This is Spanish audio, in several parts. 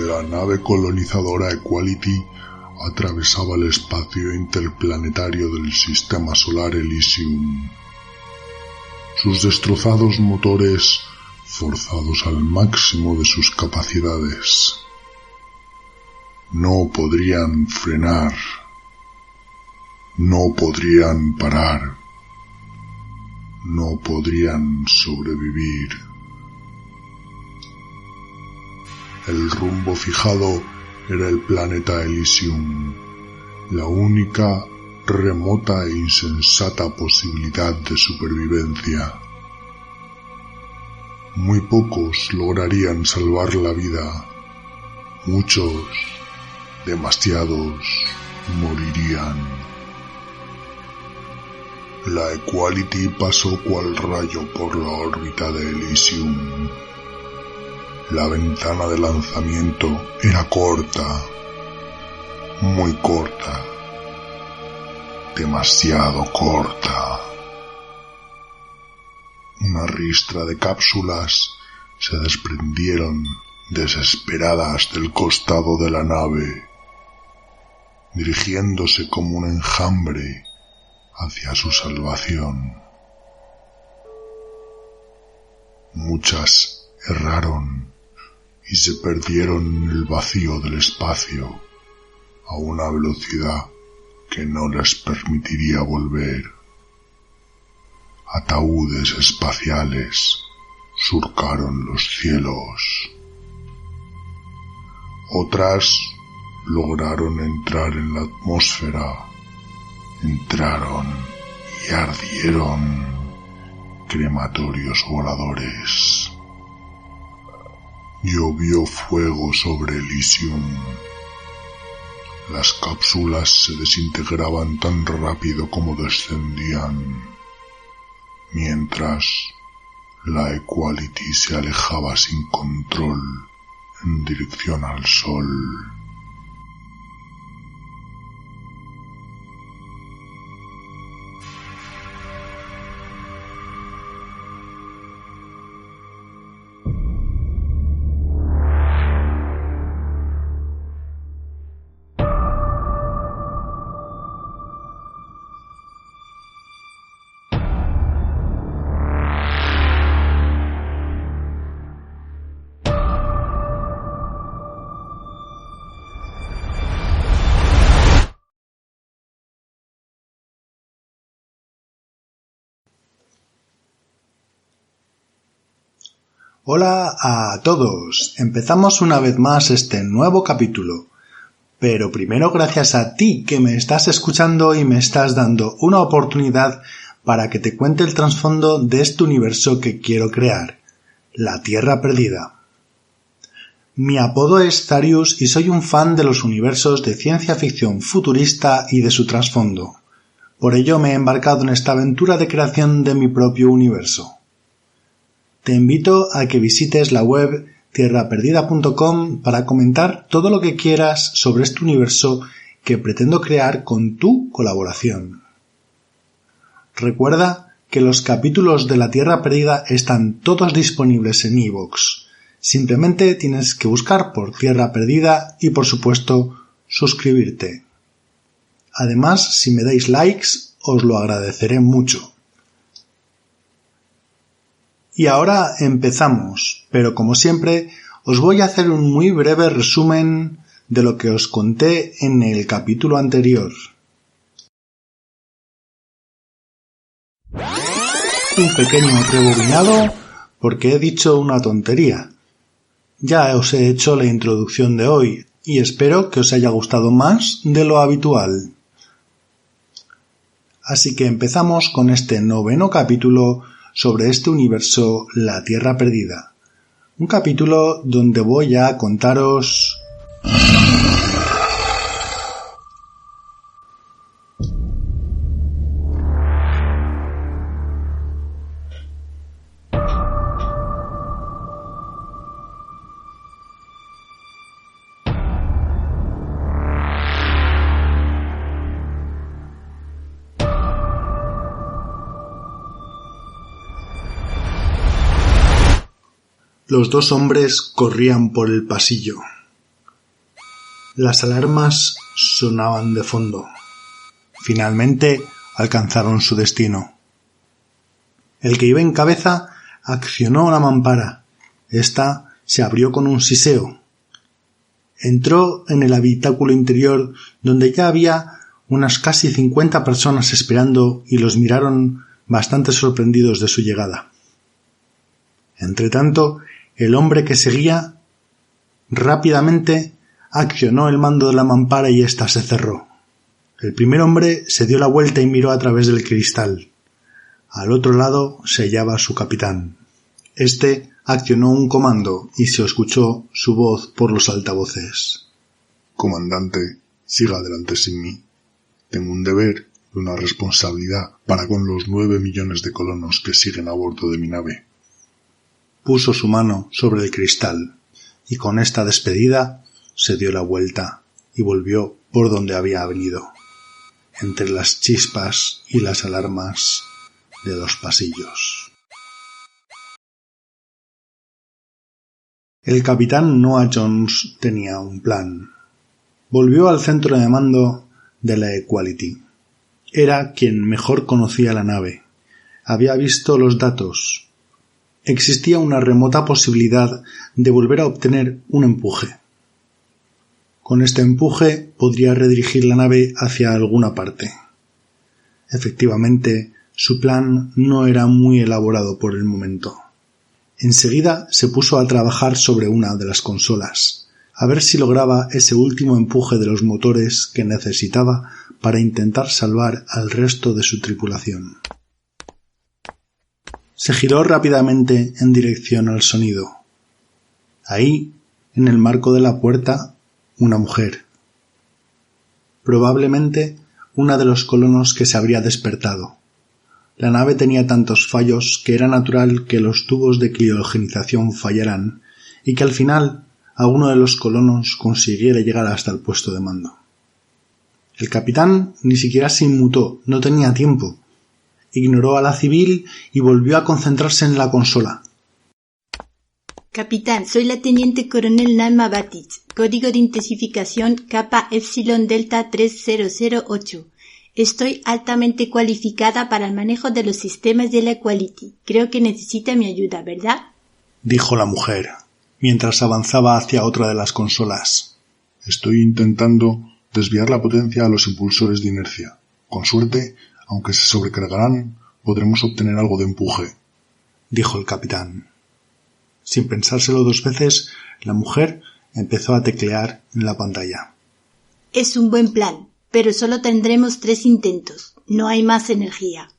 La nave colonizadora Equality atravesaba el espacio interplanetario del sistema solar Elysium. Sus destrozados motores, forzados al máximo de sus capacidades, no podrían frenar, no podrían parar, no podrían sobrevivir. El rumbo fijado era el planeta Elysium, la única remota e insensata posibilidad de supervivencia. Muy pocos lograrían salvar la vida, muchos, demasiados, morirían. La Equality pasó cual rayo por la órbita de Elysium. La ventana de lanzamiento era corta, muy corta, demasiado corta. Una ristra de cápsulas se desprendieron desesperadas del costado de la nave, dirigiéndose como un enjambre hacia su salvación. Muchas erraron y se perdieron en el vacío del espacio a una velocidad que no les permitiría volver. Ataúdes espaciales surcaron los cielos. Otras lograron entrar en la atmósfera, entraron y ardieron, crematorios voladores. Llovió fuego sobre Elysium. Las cápsulas se desintegraban tan rápido como descendían, mientras la Equality se alejaba sin control en dirección al sol. Hola a todos, empezamos una vez más este nuevo capítulo, pero primero gracias a ti que me estás escuchando y me estás dando una oportunidad para que te cuente el trasfondo de este universo que quiero crear, la Tierra Perdida. Mi apodo es Zarius y soy un fan de los universos de ciencia ficción futurista y de su trasfondo. Por ello me he embarcado en esta aventura de creación de mi propio universo. Te invito a que visites la web tierraperdida.com para comentar todo lo que quieras sobre este universo que pretendo crear con tu colaboración. Recuerda que los capítulos de la Tierra Perdida están todos disponibles en iVoox. Simplemente tienes que buscar por Tierra Perdida y, por supuesto, suscribirte. Además, si me dais likes, os lo agradeceré mucho. Y ahora empezamos, pero como siempre os voy a hacer un muy breve resumen de lo que os conté en el capítulo anterior. Un pequeño rebobinado porque he dicho una tontería. Ya os he hecho la introducción de hoy y espero que os haya gustado más de lo habitual. Así que empezamos con este 9º capítulo sobre este universo, la Tierra Perdida. Un capítulo donde voy a contaros Los dos hombres corrían por el pasillo. Las alarmas sonaban de fondo. Finalmente alcanzaron su destino. El que iba en cabeza accionó la mampara. Esta se abrió con un siseo. Entró en el habitáculo interior, donde ya había unas casi 50 personas esperando y los miraron bastante sorprendidos de su llegada. Entretanto, el hombre que seguía rápidamente accionó el mando de la mampara y ésta se cerró. El primer hombre se dio la vuelta y miró a través del cristal. Al otro lado se hallaba su capitán. Este accionó un comando y se escuchó su voz por los altavoces. Comandante, siga adelante sin mí. Tengo un deber y una responsabilidad para con los 9 millones de colonos que siguen a bordo de mi nave. Puso su mano sobre el cristal y con esta despedida se dio la vuelta y volvió por donde había venido, entre las chispas y las alarmas de los pasillos. El capitán Noah Jones tenía un plan. Volvió al centro de mando de la Equality. Era quien mejor conocía la nave. Había visto los datos. Existía una remota posibilidad de volver a obtener un empuje. Con este empuje podría redirigir la nave hacia alguna parte. Efectivamente, su plan no era muy elaborado por el momento. Enseguida se puso a trabajar sobre una de las consolas, a ver si lograba ese último empuje de los motores que necesitaba para intentar salvar al resto de su tripulación. Se giró rápidamente en dirección al sonido. Ahí, en el marco de la puerta, una mujer. Probablemente una de los colonos que se habría despertado. La nave tenía tantos fallos que era natural que los tubos de criogenización fallaran y que al final alguno de los colonos consiguiera llegar hasta el puesto de mando. El capitán ni siquiera se inmutó, no tenía tiempo. Ignoró a la civil y volvió a concentrarse en la consola. Capitán, soy la teniente coronel Nalma Batic, código de intensificación Kappa Epsilon Delta 3008. Estoy altamente cualificada para el manejo de los sistemas de la Equality. Creo que necesita mi ayuda, ¿verdad? Dijo la mujer, mientras avanzaba hacia otra de las consolas. Estoy intentando desviar la potencia a los impulsores de inercia. Con suerte, aunque se sobrecargarán, podremos obtener algo de empuje, dijo el capitán. Sin pensárselo 2 veces, la mujer empezó a teclear en la pantalla. Es un buen plan, pero solo tendremos 3 intentos. No hay más energía.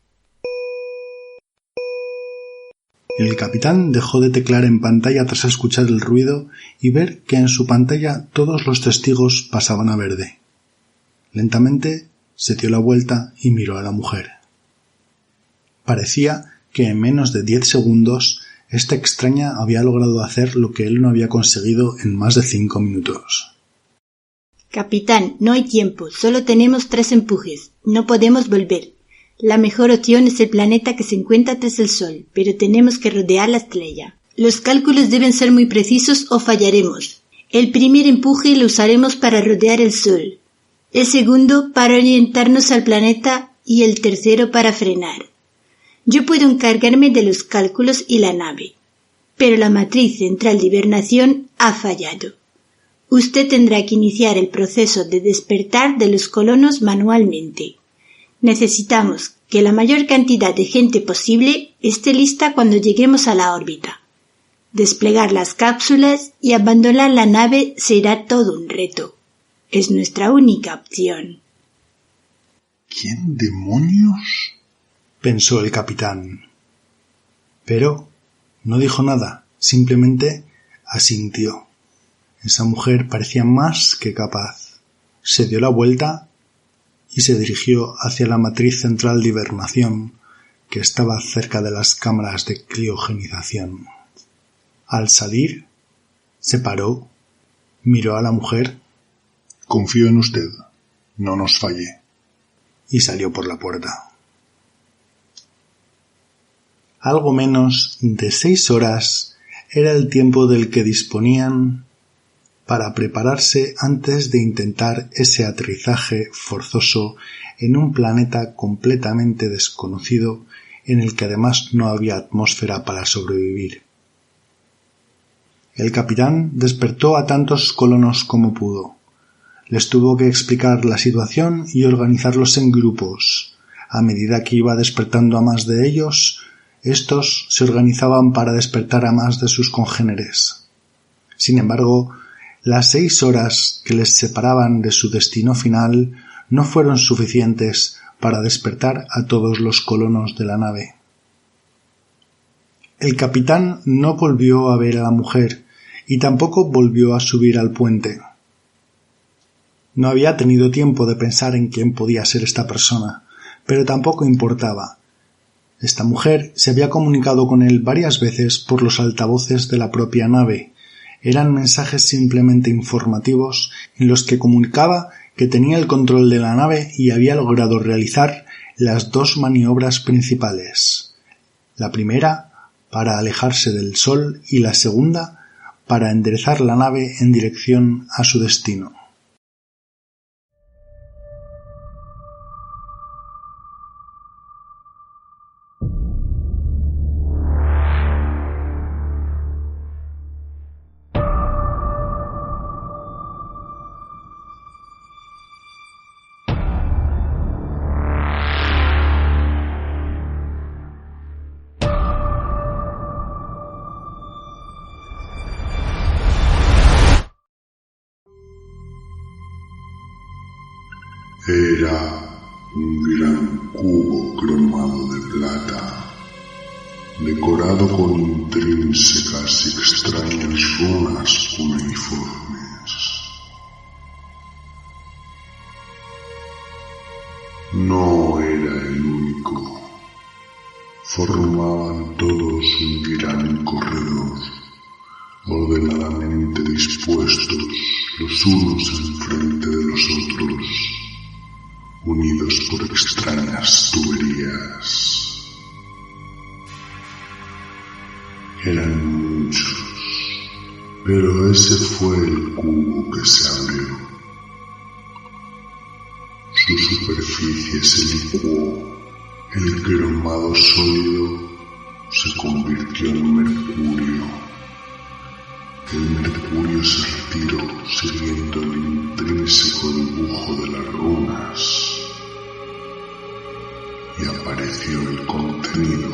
El capitán dejó de teclear en pantalla tras escuchar el ruido y ver que en su pantalla todos los testigos pasaban a verde. Lentamente se dio la vuelta y miró a la mujer. Parecía que en menos de 10 segundos esta extraña había logrado hacer lo que él no había conseguido en más de 5 minutos. Capitán, no hay tiempo. Solo tenemos 3 empujes. No podemos volver. La mejor opción es el planeta que se encuentra tras el Sol, pero tenemos que rodear la estrella. Los cálculos deben ser muy precisos o fallaremos. El primer empuje lo usaremos para rodear el Sol, el segundo para orientarnos al planeta y el tercero para frenar. Yo puedo encargarme de los cálculos y la nave, pero la matriz central de hibernación ha fallado. Usted tendrá que iniciar el proceso de despertar de los colonos manualmente. Necesitamos que la mayor cantidad de gente posible esté lista cuando lleguemos a la órbita. Desplegar las cápsulas y abandonar la nave será todo un reto. Es nuestra única opción. ¿Quién demonios? Pensó el capitán. Pero no dijo nada, simplemente asintió. Esa mujer parecía más que capaz. Se dio la vuelta y se dirigió hacia la matriz central de hibernación que estaba cerca de las cámaras de criogenización. Al salir, se paró, miró a la mujer. Confío en usted, no nos falle. Y salió por la puerta. Algo menos de 6 horas era el tiempo del que disponían para prepararse antes de intentar ese aterrizaje forzoso en un planeta completamente desconocido en el que además no había atmósfera para sobrevivir. El capitán despertó a tantos colonos como pudo. Les tuvo que explicar la situación y organizarlos en grupos. A medida que iba despertando a más de ellos, estos se organizaban para despertar a más de sus congéneres. Sin embargo, las 6 horas que les separaban de su destino final no fueron suficientes para despertar a todos los colonos de la nave. El capitán no volvió a ver a la mujer y tampoco volvió a subir al puente. No había tenido tiempo de pensar en quién podía ser esta persona, pero tampoco importaba. Esta mujer se había comunicado con él varias veces por los altavoces de la propia nave. Eran mensajes simplemente informativos en los que comunicaba que tenía el control de la nave y había logrado realizar las 2 maniobras principales. La primera para alejarse del Sol y la segunda para enderezar la nave en dirección a su destino. Era un gran cubo cromado de plata, decorado con intrínsecas y extrañas runas cuneiformes. No era el único. Formaban todos un gran corredor, ordenadamente dispuestos los unos enfrente de los otros, unidos por extrañas tuberías. Eran muchos, pero ese fue el cubo que se abrió. Su superficie se licuó, el cromado sólido se convirtió en mercurio. El mercurio se retiró siguiendo el intrínseco dibujo de las runas y apareció el contenido,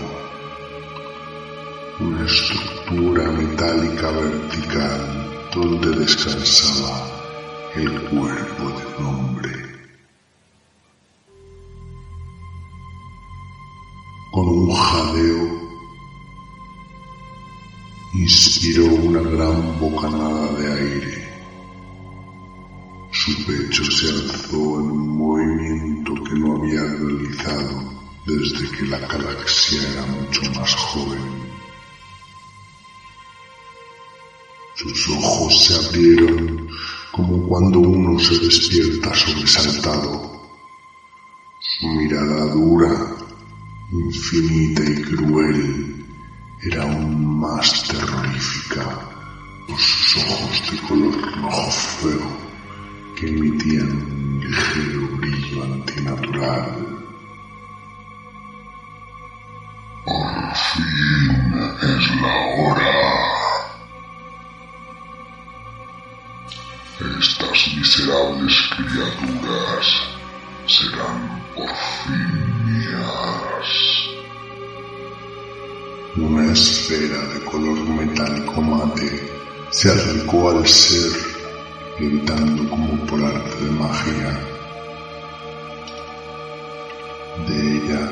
una estructura metálica vertical donde descansaba el cuerpo de un hombre. Con un jadeo inspiró una gran bocanada de aire. Su pecho se alzó en un movimiento que no había realizado desde que la galaxia era mucho más joven. Sus ojos se abrieron como cuando uno se despierta sobresaltado. Su mirada dura, infinita y cruel, era aún más terrorífica por sus ojos de color rojo fuego que emitían un ligero brillo antinatural. Por fin es la hora. Estas miserables criaturas serán por fin mías. Una esfera de color metálico mate se acercó al ser, gritando como por arte de magia. De ella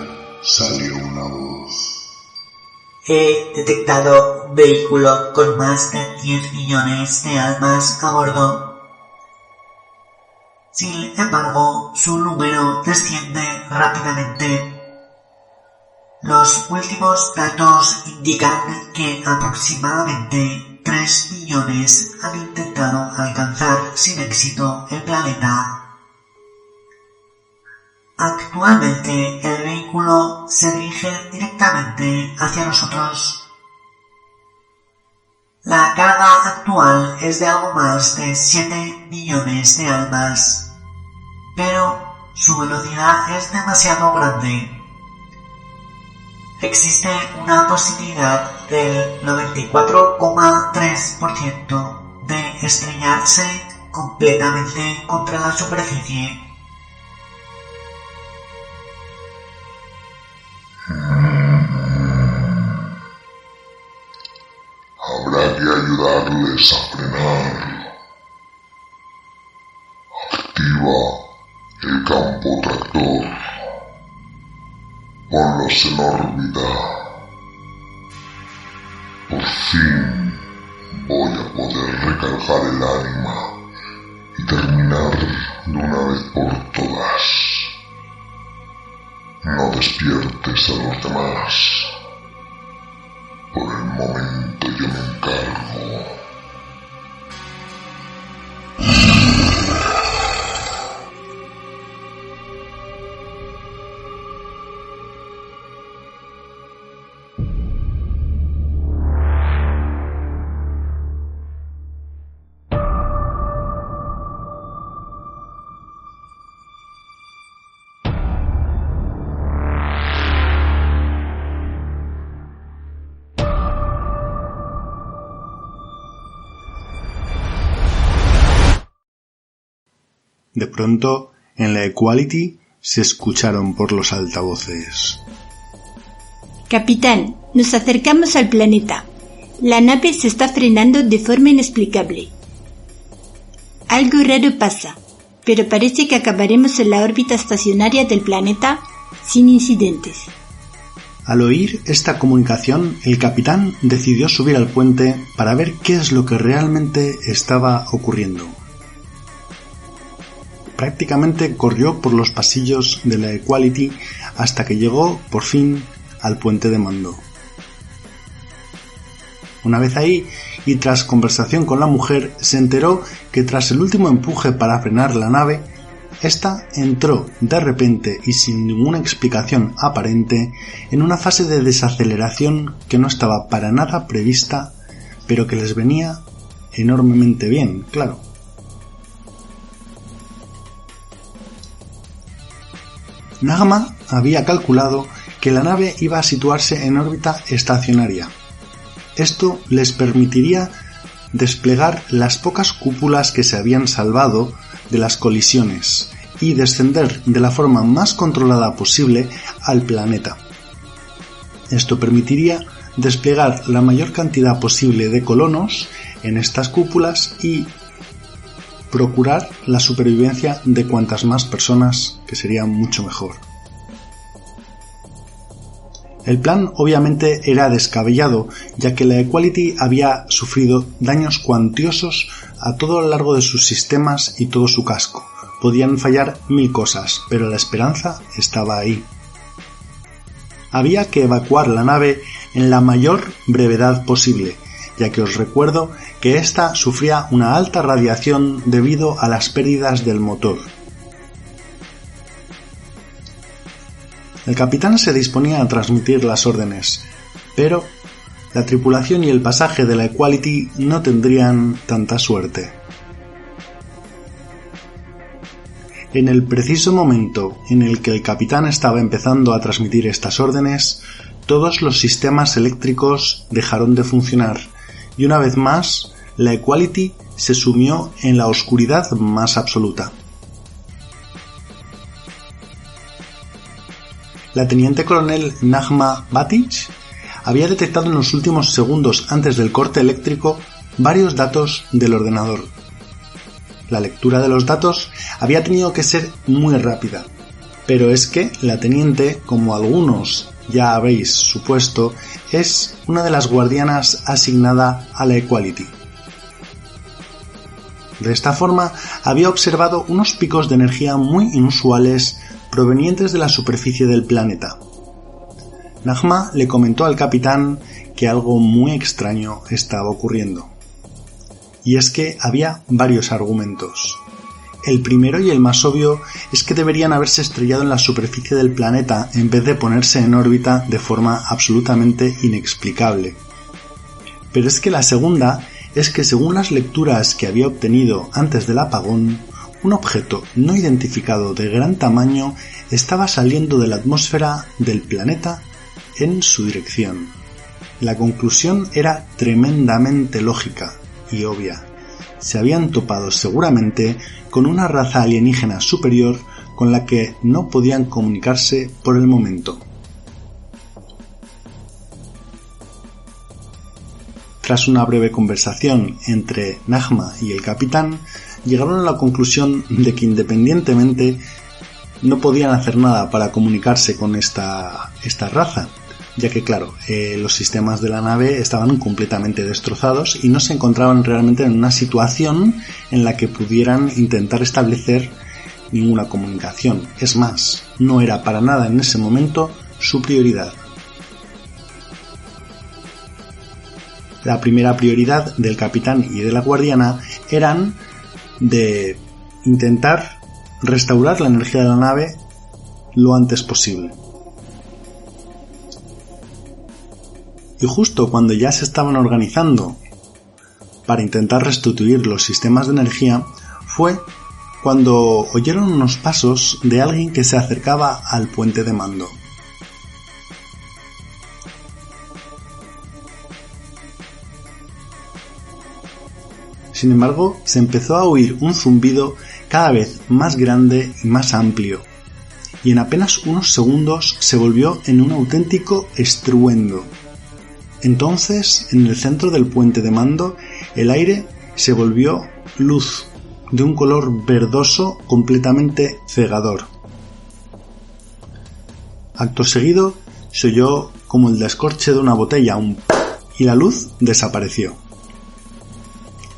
salió una voz. He detectado un vehículo con más de 10 millones de almas a bordo. Sin embargo, su número desciende rápidamente. Los últimos datos indican que aproximadamente 3 millones han intentado alcanzar sin éxito el planeta. Actualmente el vehículo se dirige directamente hacia nosotros. La carga actual es de algo más de 7 millones de almas, pero su velocidad es demasiado grande. Existe una posibilidad del 94,3% de estrellarse completamente contra la superficie. Habrá que ayudarles a frenar. Activa el campo tractor. Ponlos en órbita. Por fin voy a poder recargar el ánima y terminar de una vez por todas. No despiertes a los demás. Por el momento yo me encargo. De pronto, en la Equality se escucharon por los altavoces: Capitán, nos acercamos al planeta. La nave se está frenando de forma inexplicable. Algo raro pasa, pero parece que acabaremos en la órbita estacionaria del planeta sin incidentes. Al oír esta comunicación, el capitán decidió subir al puente para ver qué es lo que realmente estaba ocurriendo. Prácticamente corrió por los pasillos de la Equality hasta que llegó, por fin, al puente de mando. Una vez ahí, y tras conversación con la mujer, se enteró que tras el último empuje para frenar la nave, ésta entró de repente y sin ninguna explicación aparente en una fase de desaceleración que no estaba para nada prevista, pero que les venía enormemente bien, claro. Nagma había calculado que la nave iba a situarse en órbita estacionaria. Esto les permitiría desplegar las pocas cúpulas que se habían salvado de las colisiones y descender de la forma más controlada posible al planeta. Esto permitiría desplegar la mayor cantidad posible de colonos en estas cúpulas y procurar la supervivencia de cuantas más personas, que sería mucho mejor. El plan obviamente era descabellado, ya que la Equality había sufrido daños cuantiosos a todo lo largo de sus sistemas y todo su casco. Podían fallar 1000 cosas, pero la esperanza estaba ahí. Había que evacuar la nave en la mayor brevedad posible, ya que os recuerdo que ésta sufría una alta radiación debido a las pérdidas del motor. El capitán se disponía a transmitir las órdenes, pero la tripulación y el pasaje de la Equality no tendrían tanta suerte. En el preciso momento en el que el capitán estaba empezando a transmitir estas órdenes, todos los sistemas eléctricos dejaron de funcionar y una vez más la Equality se sumió en la oscuridad más absoluta. La teniente coronel Nagma Batic había detectado en los últimos segundos antes del corte eléctrico varios datos del ordenador. La lectura de los datos había tenido que ser muy rápida, pero es que la teniente, como algunos ya habéis supuesto, es una de las guardianas asignada a la Equality. De esta forma, había observado unos picos de energía muy inusuales provenientes de la superficie del planeta. Nagma le comentó al capitán que algo muy extraño estaba ocurriendo. Y es que había varios argumentos. El primero y el más obvio es que deberían haberse estrellado en la superficie del planeta en vez de ponerse en órbita de forma absolutamente inexplicable. Pero es que la segunda es que según las lecturas que había obtenido antes del apagón, un objeto no identificado de gran tamaño estaba saliendo de la atmósfera del planeta en su dirección. La conclusión era tremendamente lógica y obvia. Se habían topado seguramente con una raza alienígena superior con la que no podían comunicarse por el momento. Tras una breve conversación entre Najma y el capitán, llegaron a la conclusión de que independientemente no podían hacer nada para comunicarse con esta raza, ya que claro, los sistemas de la nave estaban completamente destrozados y no se encontraban realmente en una situación en la que pudieran intentar establecer ninguna comunicación. Es más, no era para nada en ese momento su prioridad. La primera prioridad del capitán y de la guardiana eran de intentar restaurar la energía de la nave lo antes posible. Y justo cuando ya se estaban organizando para intentar restituir los sistemas de energía, fue cuando oyeron unos pasos de alguien que se acercaba al puente de mando. Sin embargo, se empezó a oír un zumbido cada vez más grande y más amplio, y en apenas unos segundos se volvió en un auténtico estruendo. Entonces, en el centro del puente de mando, el aire se volvió luz, de un color verdoso completamente cegador. Acto seguido, se oyó como el descorche de una botella, y la luz desapareció.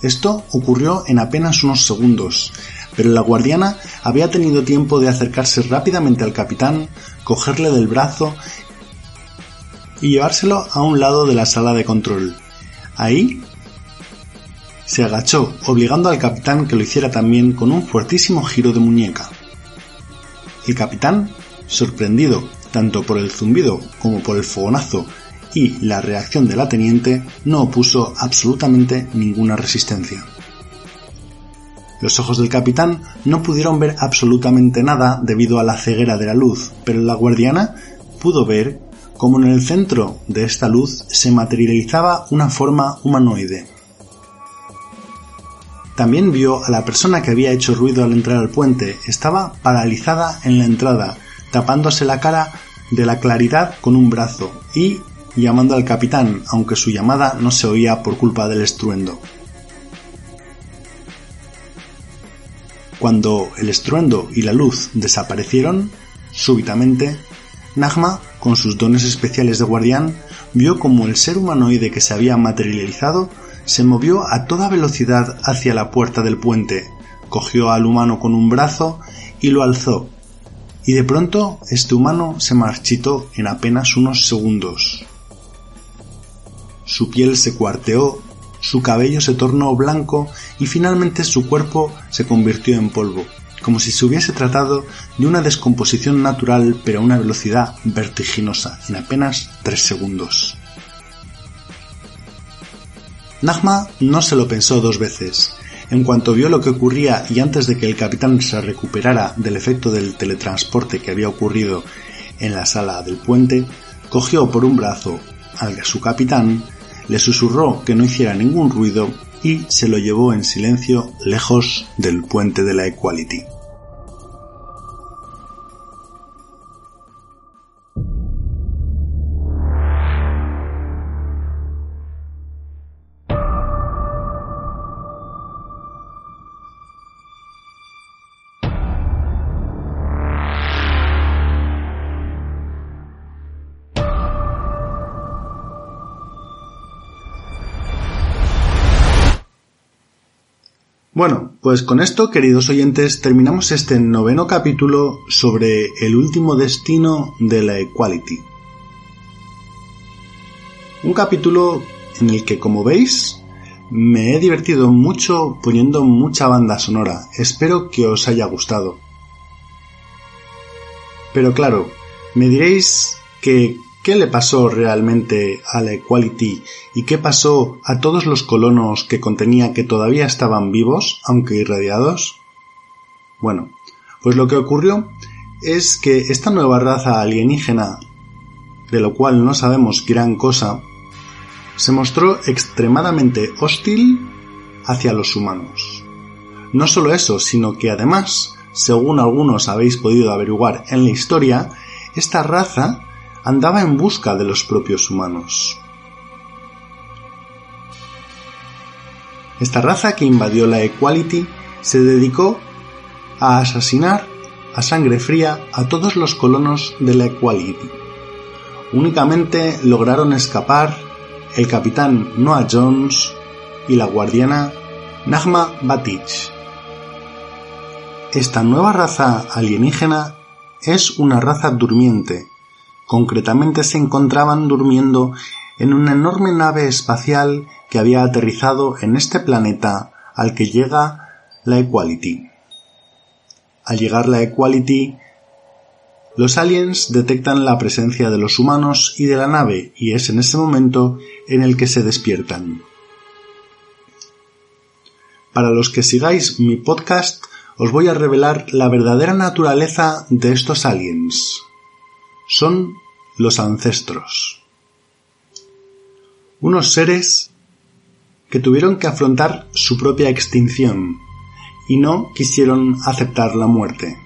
Esto ocurrió en apenas unos segundos, pero la guardiana había tenido tiempo de acercarse rápidamente al capitán, cogerle del brazo y llevárselo a un lado de la sala de control. Ahí se agachó, obligando al capitán que lo hiciera también con un fuertísimo giro de muñeca. El capitán, sorprendido tanto por el zumbido como por el fogonazo y la reacción de la teniente, no opuso absolutamente ninguna resistencia. Los ojos del capitán no pudieron ver absolutamente nada debido a la ceguera de la luz, pero la guardiana pudo ver cómo en el centro de esta luz se materializaba una forma humanoide. También vio a la persona que había hecho ruido al entrar al puente. Estaba paralizada en la entrada, tapándose la cara de la claridad con un brazo y llamando al capitán, aunque su llamada no se oía por culpa del estruendo. Cuando el estruendo y la luz desaparecieron, súbitamente, Najma, con sus dones especiales de guardián, vio como el ser humanoide que se había materializado se movió a toda velocidad hacia la puerta del puente, cogió al humano con un brazo y lo alzó, y de pronto este humano se marchitó en apenas unos segundos. Su piel se cuarteó, su cabello se tornó blanco y finalmente su cuerpo se convirtió en polvo, como si se hubiese tratado de una descomposición natural pero a una velocidad vertiginosa, en apenas 3 segundos. Najma no se lo pensó 2 veces. En cuanto vio lo que ocurría y antes de que el capitán se recuperara del efecto del teletransporte que había ocurrido en la sala del puente, cogió por un brazo a su capitán, le susurró que no hiciera ningún ruido y se lo llevó en silencio lejos del puente de la Equality. Bueno, pues con esto, queridos oyentes, terminamos este 9º capítulo sobre el último destino de la Equality. Un capítulo en el que, como veis, me he divertido mucho poniendo mucha banda sonora. Espero que os haya gustado. Pero claro, me diréis que ¿Qué le pasó realmente a la Equality y qué pasó a todos los colonos que contenía que todavía estaban vivos, aunque irradiados? Bueno, pues lo que ocurrió es que esta nueva raza alienígena, de lo cual no sabemos gran cosa, se mostró extremadamente hostil hacia los humanos. No solo eso, sino que además, según algunos habéis podido averiguar en la historia, esta raza andaba en busca de los propios humanos. Esta raza que invadió la Equality se dedicó a asesinar a sangre fría a todos los colonos de la Equality. Únicamente lograron escapar el capitán Noah Jones y la guardiana Nagma Batich. Esta nueva raza alienígena es una raza durmiente. Concretamente se encontraban durmiendo en una enorme nave espacial que había aterrizado en este planeta al que llega la Equality. Al llegar la Equality, los aliens detectan la presencia de los humanos y de la nave, y es en ese momento en el que se despiertan. Para los que sigáis mi podcast, os voy a revelar la verdadera naturaleza de estos aliens. Son los ancestros. Unos seres que tuvieron que afrontar su propia extinción y no quisieron aceptar la muerte.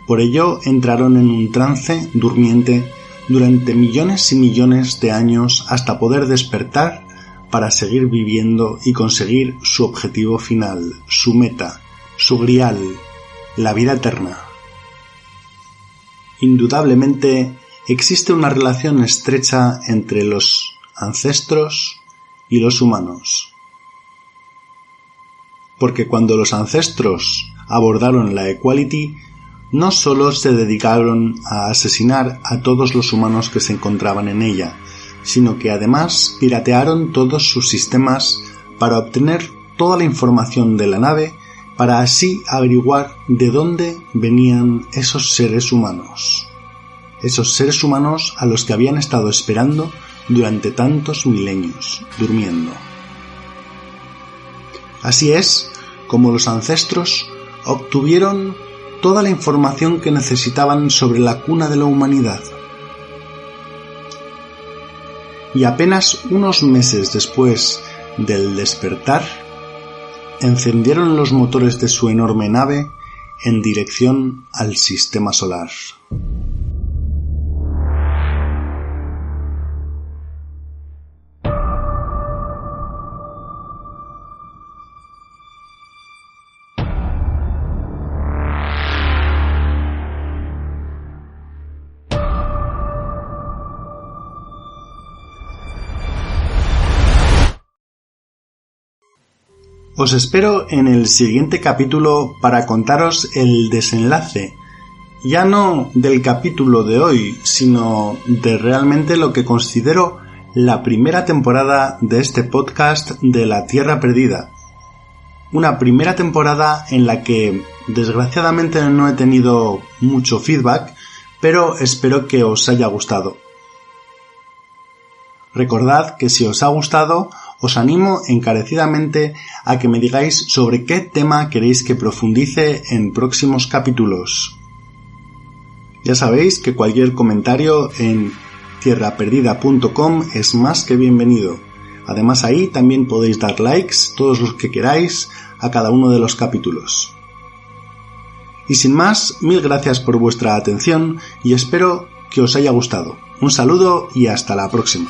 Por ello entraron en un trance durmiente durante millones y millones de años hasta poder despertar para seguir viviendo y conseguir su objetivo final, su meta, su grial, la vida eterna. Indudablemente existe una relación estrecha entre los ancestros y los humanos. Porque cuando los ancestros abordaron la Equality, no solo se dedicaron a asesinar a todos los humanos que se encontraban en ella, sino que además piratearon todos sus sistemas para obtener toda la información de la nave para así averiguar de dónde venían esos seres humanos. Esos seres humanos a los que habían estado esperando durante tantos milenios, durmiendo. Así es como los ancestros obtuvieron toda la información que necesitaban sobre la cuna de la humanidad. Y apenas unos meses después del despertar, encendieron los motores de su enorme nave en dirección al sistema solar. Os espero en el siguiente capítulo para contaros el desenlace, ya no del capítulo de hoy, sino de realmente lo que considero la primera temporada de este podcast de La Tierra Perdida. Una primera temporada en la que desgraciadamente no he tenido mucho feedback, pero espero que os haya gustado. Recordad que si os ha gustado, os animo encarecidamente a que me digáis sobre qué tema queréis que profundice en próximos capítulos. Ya sabéis que cualquier comentario en tierraperdida.com es más que bienvenido. Además ahí también podéis dar likes, todos los que queráis, a cada uno de los capítulos. Y sin más, mil gracias por vuestra atención y espero que os haya gustado. Un saludo y hasta la próxima.